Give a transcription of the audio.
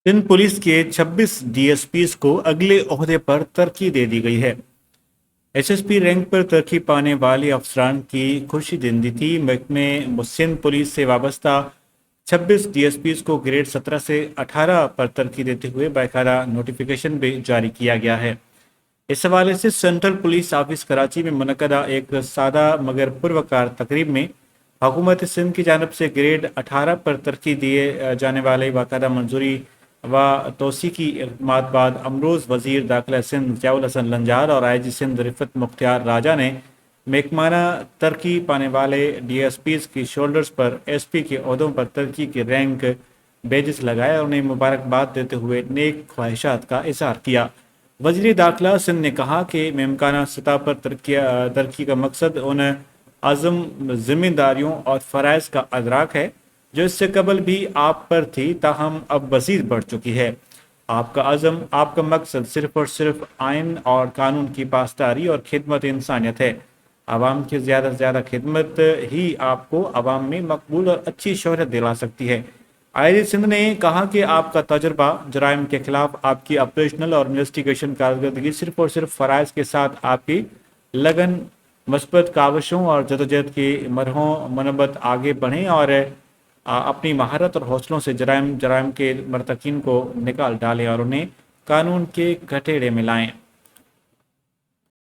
Sindh police के 26 DSPs को अगले ओहदे पर तरक्की दे दी गई है। एसएसपी रैंक पर तरक्की पाने वाले अफसरान की खुशी दिन थी। महकमे सिंध पुलिस से वाबस्ता 26 डीएसपीज को ग्रेड 17 से 18 पर तरक्की देते हुए बाकायदा नोटिफिकेशन भी जारी किया गया है। इस हवाले से सेंट्रल पुलिस ऑफिस कराची में मुनक्कदा एक सादा मगर पुरवकार तकरीब में हुकूमत सिंध की जानब से ग्रेड 18 पर तरक्की दिए जाने वाले बाकायदा मंजूरी व तोसी की इक़दामात बाद अमरोज़ वज़ीर दाखिला सिंध ज़ियाउल हसन लंजार और आई जी सिंध रिफ़त मुख्तियार राजा ने महकमाना तरक्की पाने वाले डीएसपीज़ की शोल्डर्स पर एसपी के ओहदों पर तरक्की के रैंक बेजिस लगाए और उन्हें मुबारकबाद देते हुए नेक ख्वाहिशात का इज़हार किया। वज़ीर दाखिला सिंध ने कहा कि मुमकिन सतह पर तरक्की का मकसद उन आज़म जिम्मेदारियों और फ़राइज़ का अदराक है जो इससे कबल भी आप पर थी, ताहम अब मज़ीद बढ़ चुकी है। आपका अज़म, आपका मकसद सिर्फ़ और सिर्फ आइन और कानून की पासदारी और खिदमत इंसानियत है। आवाम की ज़्यादा से ज़्यादा खिदमत ही आपको आवाम में मकबूल और अच्छी शोहरत दिला सकती है। आई सिंध ने कहा कि आपका तजुर्बा, जराइम के खिलाफ आपकी ऑपरेशनल और इन्वेस्टिगेशन कारकर्दगी, सिर्फ और सिर्फ फ़राइज़ के साथ आपकी लगन, मस्बत काविशों और जदोजहद की मरहों मनबत आगे बढ़ें और अपनी महारत और हौसलों से जराइम के मरतकीन को निकाल डालें और उन्हें कानून के कटेड़े में लाएं।